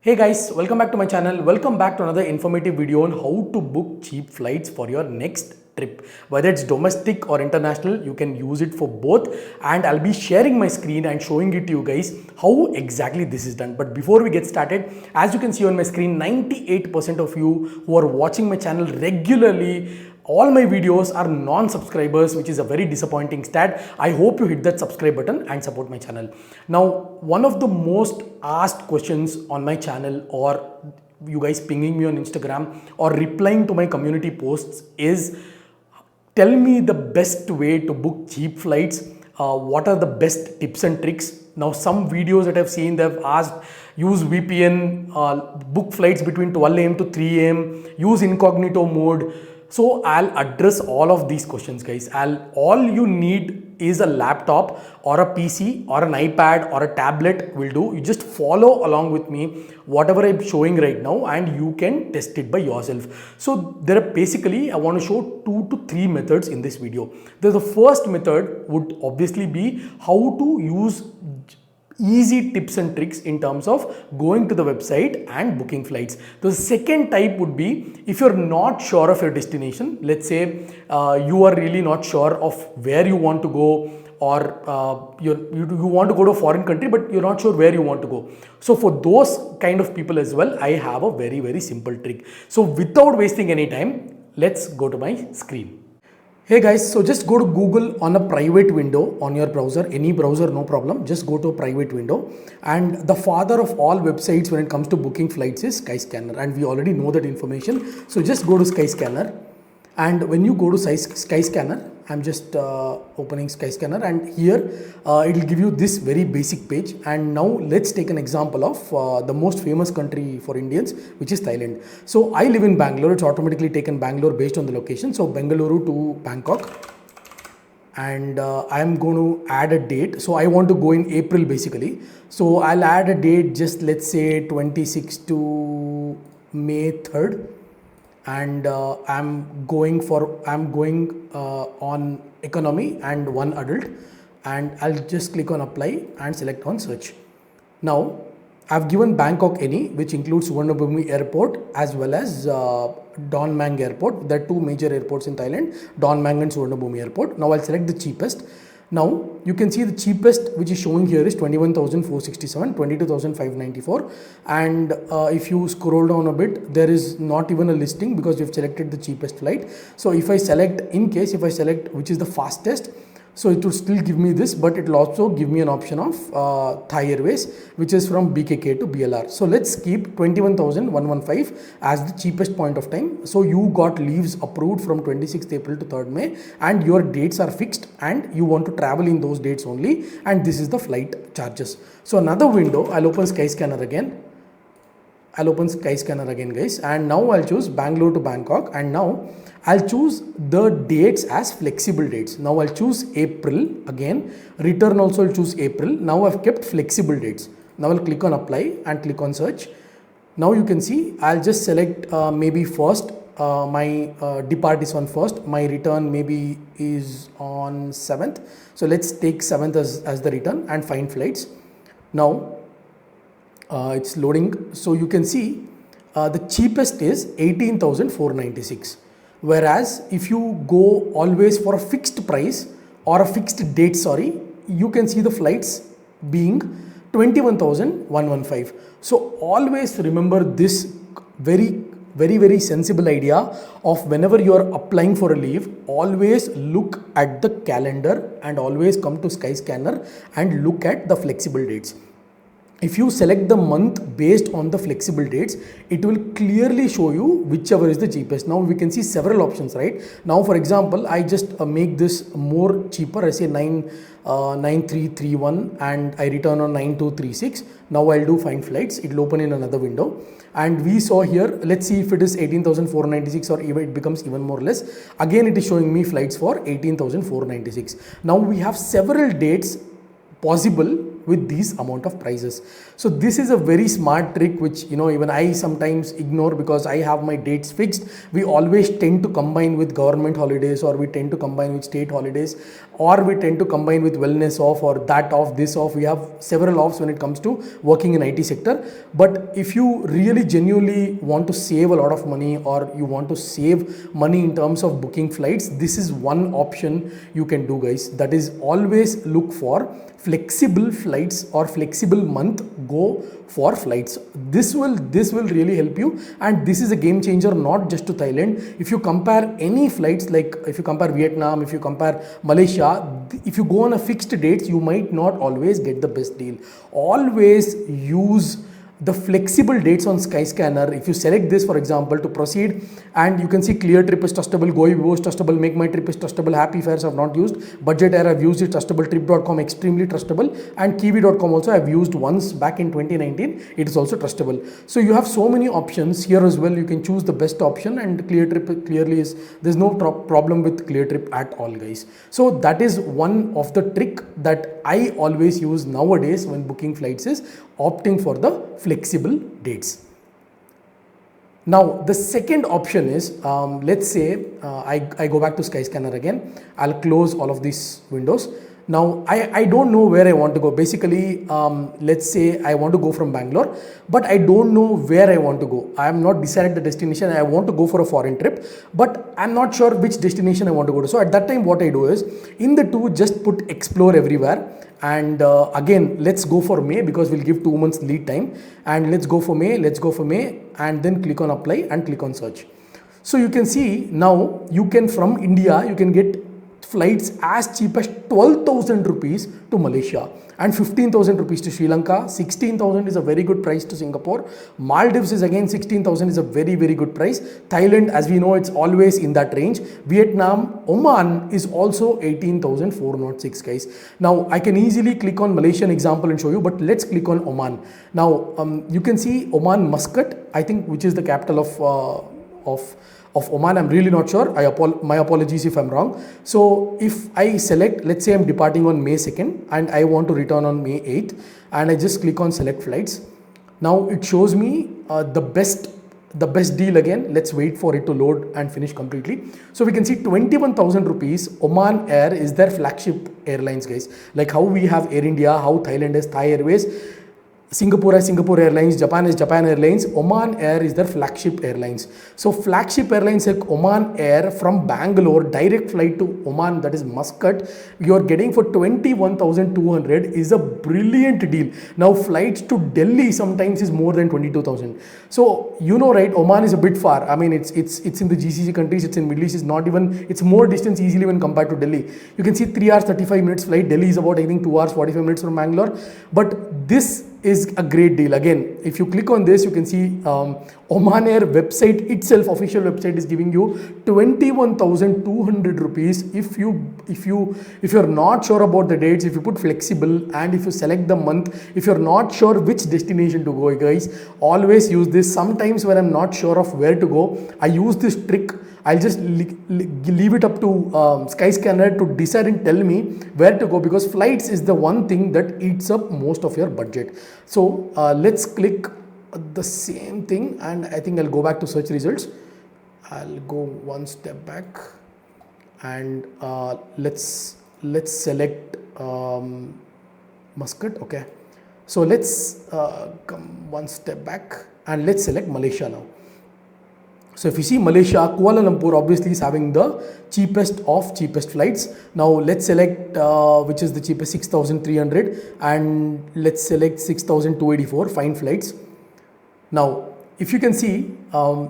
Hey guys, welcome back to my channel. Welcome back to another informative video on how to book cheap flights for your next trip. Whether it's domestic or international, you can use it for both, and I'll be sharing my screen and showing it to you guys how exactly this is done. But before we get started, as you can see on my screen, 98% of you who are watching my channel regularly, all my videos are non-subscribers, which is a very disappointing stat. I hope you hit that subscribe button and support my channel. Now, one of the most asked questions on my channel, or you guys pinging me on Instagram or replying to my community posts, is tell me the best way to book cheap flights. What are the best tips and tricks? Now, some videos that I've seen, they've asked use VPN, book flights between 12 a.m. to 3 a.m., use incognito mode. So I'll address all of these questions, guys. All you need is a laptop or a PC or an iPad or a tablet will do. You just follow along with me, whatever I'm showing right now, and you can test it by yourself. So there are basically, I want to show 2 to 3 methods in this video. The first method would obviously be how to use easy tips and tricks in terms of going to the website and booking flights. The second type would be if you're not sure of your destination. Let's say you are really not sure of where you want to go, or you want to go to a foreign country but you're not sure where you want to go. So for those kind of people as well, I have a very simple trick. So without wasting any time, let's go to my screen. Hey guys, so just go to Google on a private window on your browser, any browser, no problem. Just go to a private window, and the father of all websites when it comes to booking flights is Skyscanner, and we already know that information. So just go to Skyscanner, and when you go to Skyscanner, I'm just opening Skyscanner, and here it will give you this very basic page. And now let's take an example of the most famous country for Indians, which is Thailand. So I live in Bangalore. It's automatically taken Bangalore based on the location. So Bengaluru to Bangkok, and I'm going to add a date. So I want to go in April basically. So I'll add a date, just let's say 26 to May 3rd. And I'm going on economy and one adult, and I'll just click on apply and select on search. Now I've given Bangkok any, which includes Suvarnabhumi airport as well as Don Mang airport. There are two major airports in Thailand, Don Mang and Suvarnabhumi airport. Now I'll select the cheapest. Now you can see the cheapest which is showing here is 21,467, 22,594, and if you scroll down a bit, there is not even a listing because you've selected the cheapest flight. So if I select, in case if I select which is the fastest, so it will still give me this, but it will also give me an option of Thai Airways, which is from BKK to BLR. So let's keep 21,115 as the cheapest point of time. So you got leaves approved from 26th April to 3rd May, and your dates are fixed, and you want to travel in those dates only, and this is the flight charges. So another window, I'll open Skyscanner again. Guys, and now I'll choose Bangalore to Bangkok, and now I'll choose the dates as flexible dates. Now I'll choose April again, return also I'll choose April. Now I've kept flexible dates. Now I'll click on apply and click on search. Now you can see I'll just select maybe first, my depart is on 1st, my return maybe is on 7th. So let's take 7th as the return and find flights. Now it's loading. So you can see the cheapest is 18,496. Whereas if you go always for a fixed price or a fixed date, you can see the flights being 21,115. So always remember this very sensible idea of whenever you are applying for a leave, always look at the calendar and always come to Skyscanner and look at the flexible dates. If you select the month based on the flexible dates, it will clearly show you whichever is the cheapest. Now we can see several options, right? Now for example, I just make this more cheaper. I say 9331 and I return on 9236. Now I'll do find flights. It will open in another window. And we saw here, let's see if it is 18,496 or even it becomes even more less. Again, it is showing me flights for 18,496. Now we have several dates possible with these amount of prices. So this is a very smart trick which even I sometimes ignore because I have my dates fixed. We always tend to combine with government holidays, or we tend to combine with state holidays, or we tend to combine with wellness off or that off, this off. We have several offs when it comes to working in IT sector. But if you really genuinely want to save a lot of money, or you want to save money in terms of booking flights, this is one option you can do, guys. That is, always look for flexible flights or flexible month. Go for flights. This will really help you, and this is a game changer, not just to Thailand. If you compare any flights, like if you compare Vietnam, if you compare Malaysia, if you go on a fixed dates, you might not always get the best deal. Always use the flexible dates on Skyscanner. If you select this, for example, to proceed, and you can see clear trip is trustable, Goibibo is trustable, make my trip is trustable, happy fares I've not used, budget air I've used, it trustable, trip.com extremely trustable, and kiwi.com also I've used once back in 2019, it is also trustable. So you have so many options here as well. You can choose the best option, and clear trip clearly is, there's no problem with clear trip at all, guys. So that is one of the trick that I always use nowadays when booking flights, is opting for the flexible dates. Now the second option is, let's say I go back to Skyscanner again. I'll close all of these windows. Now I don't know where I want to go. Basically, let's say I want to go from Bangalore, but I don't know where I want to go. I am not decided the destination. I want to go for a foreign trip, but I'm not sure which destination I want to go to. So at that time, what I do is, in the two, just put explore everywhere. And again, let's go for May, because we'll give 2 months lead time. And let's go for May, and then click on apply and click on search. So you can see now, you can, from India, you can get flights as cheap as 12,000 rupees to Malaysia, and 15,000 rupees to Sri Lanka. 16,000 is a very good price to Singapore. Maldives is again 16,000, is a very, very good price. Thailand, as we know, it's always in that range. Vietnam, Oman is also 18,406, guys. Now I can easily click on Malaysian example and show you, but let's click on Oman. Now you can see Oman Muscat, I think, which is the capital of Oman. I'm really not sure. My apologies if I'm wrong. So if I select, let's say I'm departing on May 2nd and I want to return on May 8th, and I just click on select flights. Now it shows me the best deal again. Let's wait for it to load and finish completely. So we can see 21,000 rupees. Oman Air is their flagship airlines, guys. Like how we have Air India, how Thailand has Thai Airways, Singapore has Singapore Airlines, Japan is Japan Airlines, Oman Air is their flagship airlines. So flagship airlines like Oman Air from Bangalore, direct flight to Oman, that is Muscat, you are getting for 21,200 is a brilliant deal. Now flights to Delhi sometimes is more than 22,000. So you know, right, Oman is a bit far. I mean, it's in the GCC countries, it's in Middle East, it's more distance easily when compared to Delhi. You can see 3 hours 35 minutes flight. Delhi is about, I think, 2 hours 45 minutes from Bangalore. But this is a great deal. Again, if you click on this, you can see Oman Air website itself, official website, is giving you 21,200 rupees. If you're not sure about the dates, if you put flexible, and if you select the month, if you're not sure which destination to go, guys, always use this. Sometimes when I'm not sure of where to go, I use this trick. I'll just leave it up to Skyscanner to decide and tell me where to go, because flights is the one thing that eats up most of your budget. So let's click the same thing, and I think I'll go back to search results. I'll go one step back, and let's select Muscat. Okay, so let's come one step back and let's select Malaysia now. So if you see Malaysia, Kuala Lumpur obviously is having the cheapest of cheapest flights. Now let's select which is the cheapest, 6,300, and let's select 6,284, fine flights. Now if you can see,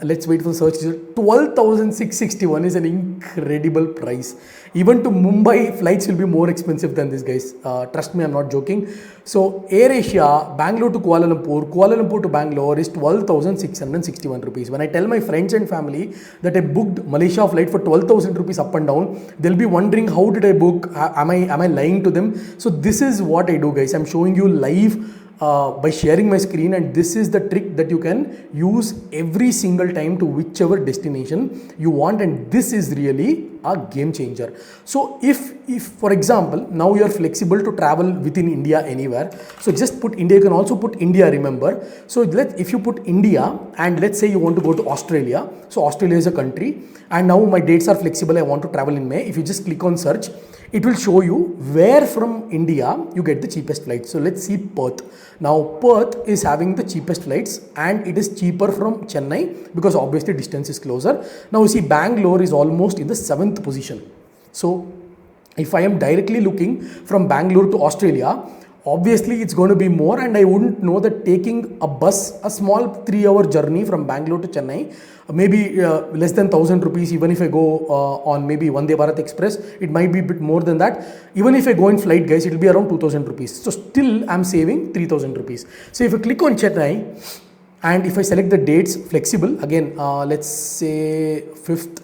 let's wait for the search result. 12,661 is an incredible price. Even to Mumbai, flights will be more expensive than this, guys. Trust me, I'm not joking. So AirAsia, Bangalore to Kuala Lumpur to Bangalore is 12,661 rupees. When I tell my friends and family that I booked Malaysia flight for 12,000 rupees up and down, they'll be wondering, how did I book? Am I lying to them? So this is what I do, guys. I'm showing you live by sharing my screen, and this is the trick that you can use every single time to whichever destination you want, and this is really a game changer. So if for example, now you are flexible to travel within India anywhere, so just put India. You can also put India, remember. So if you put India and let's say you want to go to Australia, so Australia is a country, and now my dates are flexible, I want to travel in May. If you just click on search, it will show you where from India you get the cheapest flights. So let's see Perth. Now Perth is having the cheapest flights and it is cheaper from Chennai because obviously distance is closer. Now you see Bangalore is almost in the 7th position. So if I am directly looking from Bangalore to Australia, obviously it's going to be more, and I wouldn't know that taking a bus, a small 3-hour journey from Bangalore to Chennai, maybe less than 1,000 rupees. Even if I go on maybe Vande Bharat Express, it might be a bit more than that. Even if I go in flight, guys, it will be around 2,000 rupees. So still I'm saving 3,000 rupees. So if I click on Chennai and if I select the dates flexible, again, let's say 5th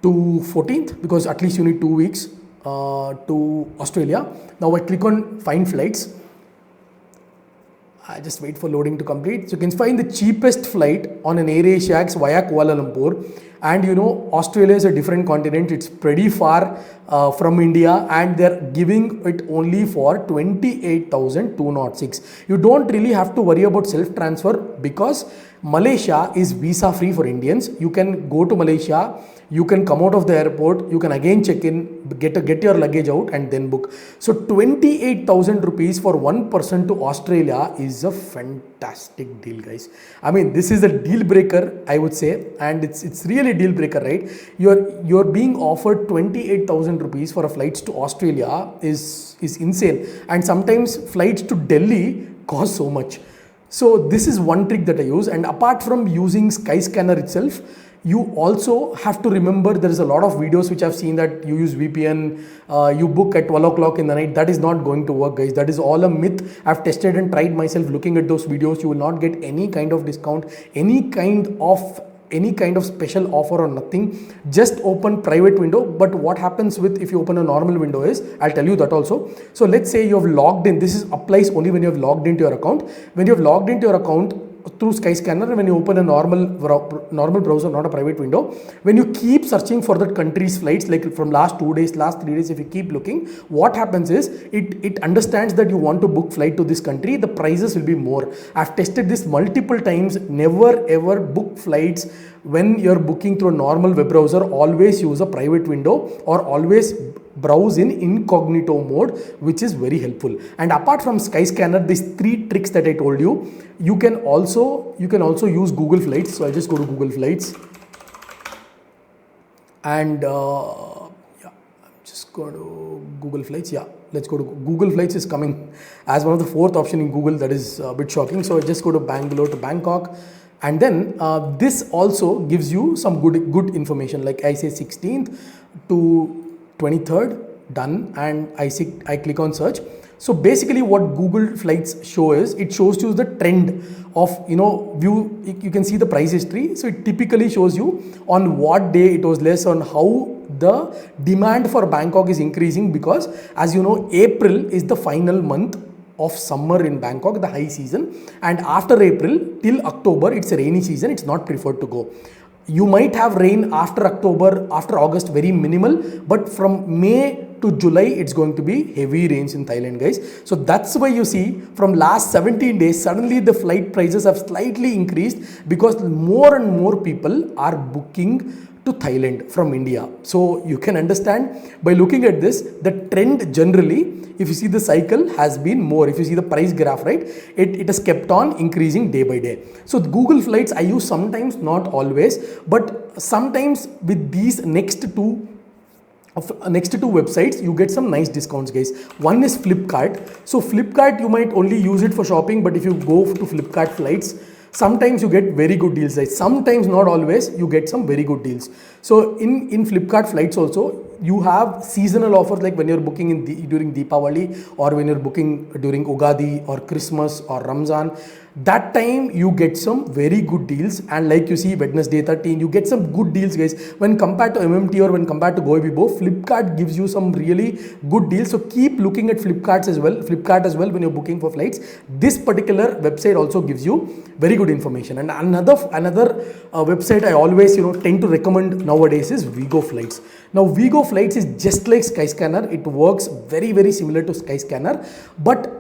to 14th, because at least you need 2 weeks to Australia. Now I click on find flights. I just wait for loading to complete. So you can find the cheapest flight on an AirAsiaX via Kuala Lumpur. And you know, Australia is a different continent. It's pretty far from India, and they're giving it only for 28,206. You don't really have to worry about self-transfer because Malaysia is visa free for Indians. You can go to Malaysia, you can come out of the airport, you can again check in, get your luggage out and then book. So 28,000 rupees for one person to Australia is a fantastic deal, guys. I mean, this is a deal breaker, I would say, and it's really a deal breaker, right? You're being offered 28,000 rupees for a flights to Australia is insane. And sometimes flights to Delhi cost so much. So this is one trick that I use, and apart from using Skyscanner itself, you also have to remember there is a lot of videos which I've seen that you use VPN, you book at 12 o'clock in the night. That is not going to work, guys. That is all a myth. I've tested and tried myself looking at those videos. You will not get any kind of discount, any kind of special offer or nothing. Just open private window. But what happens with if you open a normal window is, I'll tell you that also. So let's say you have logged in. This applies only when you have logged into your account. When you have logged into your account through Skyscanner, when you open a normal browser, not a private window, when you keep searching for that country's flights, like from last 2 days, last 3 days, if you keep looking, what happens is it understands that you want to book flight to this country, the prices will be more. I've tested this multiple times. Never ever book flights when you're booking through a normal web browser. Always use a private window or always browse in incognito mode, which is very helpful. And apart from Skyscanner, these 3 tricks that I told you, you can also use Google Flights. So I'll just go to Google Flights, and yeah, I'm just going to Google Flights. Yeah, let's go to Google Flights. Is coming as one of the 4th option in Google. That is a bit shocking. So I just go to Bangalore to Bangkok. And then this also gives you some good information, like I say 16th to 23rd, done, and I click on search. So basically what Google Flights show is, it shows you the trend of, view, you can see the price history. So it typically shows you on what day it was less, on how the demand for Bangkok is increasing, because as you know, April is the final month of summer in Bangkok, the high season, and after April till October it's a rainy season. It's not preferred to go. You might have rain after October, after August, very minimal, but from May to July it's going to be heavy rains in Thailand, guys. So that's why you see from last 17 days suddenly the flight prices have slightly increased, because more and more people are booking to Thailand from India. So you can understand by looking at this, the trend generally, if you see the cycle, has been more. If you see the price graph, right, it has kept on increasing day by day. So the Google Flights I use sometimes, not always, but sometimes with these next two websites you get some nice discounts, guys. One is Flipkart. So Flipkart, you might only use it for shopping, but if you go to Flipkart Flights, sometimes you get very good deals, guys. Sometimes, not always, you get some very good deals. So in Flipkart Flights also, you have seasonal offers, like when you're booking during Deepavali, or when you're booking during Ugadi or Christmas or Ramzan. that time you get some very good deals, and like you see Wednesday 13 you get some good deals guys. When compared to MMT or when compared to Goibibo, Flipkart gives you some really good deals. So keep looking at Flipkart as well when you're booking for flights. This particular website also gives you very good information. And another website I always tend to recommend nowadays is Vigo Flights. Now Vigo Flights is just like Skyscanner. It works very similar to Skyscanner, but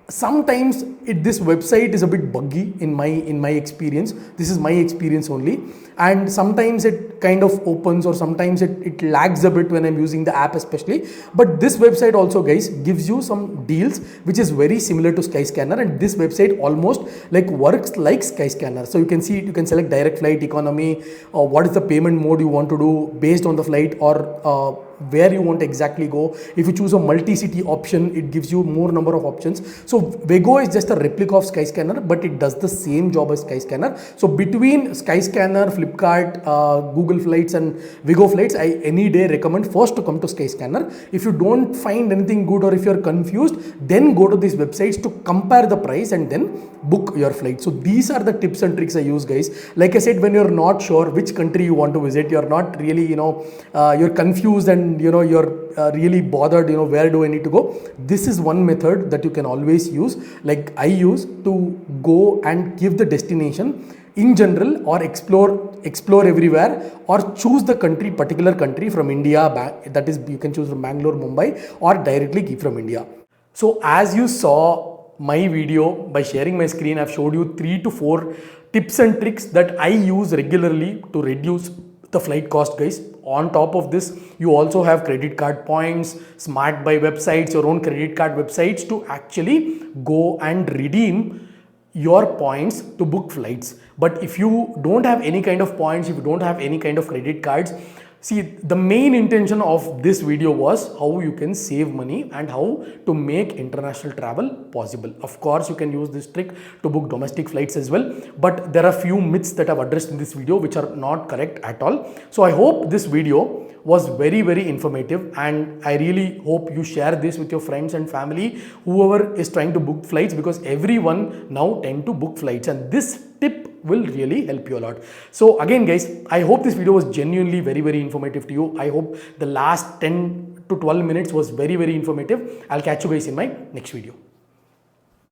sometimes this website is a bit buggy in my experience. This is my experience only, and sometimes it kind of opens, or sometimes it lags a bit when I'm using the app especially. But this website also guys gives you some deals which is very similar to Skyscanner, and this website almost like works like Skyscanner. So you can see, you can select direct flight, economy, or what is the payment mode you want to do based on the flight, or where you want to exactly go. If you choose a multi-city option, it gives you more number of options. So Vigo is just a replica of Skyscanner, but it does the same job as Skyscanner. So between Skyscanner, Flipkart, Google Flights and Vigo Flights, I any day recommend first to come to Skyscanner. If you don't find anything good, or if you're confused, then go to these websites to compare the price and then book your flight. So these are the tips and tricks I use guys. Like I said, when you're not sure which country you want to visit, you're not really you're confused, and you're really bothered, where do I need to go, this is one method that you can always use, like I use, to go and give the destination in general, or explore everywhere, or choose the particular country from India, that is you can choose from Bangalore, Mumbai, or directly keep from India. So as you saw my video, by sharing my screen, I've showed you 3 to 4 tips and tricks that I use regularly to reduce the flight cost guys. On top of this, you also have credit card points, smart buy websites, your own credit card websites to actually go and redeem your points to book flights. But if you don't have any kind of points, if you don't have any kind of credit cards, see, the main intention of this video was how you can save money and how to make international travel possible. Of course, you can use this trick to book domestic flights as well, but there are few myths that I've addressed in this video which are not correct at all. So I hope this video was very informative, and I really hope you share this with your friends and family, whoever is trying to book flights, because everyone now tend to book flights, and this tip will really help you a lot. So again guys, I hope this video was genuinely very informative to you. I hope the last 10 to 12 minutes was very informative. I'll catch you guys in my next video.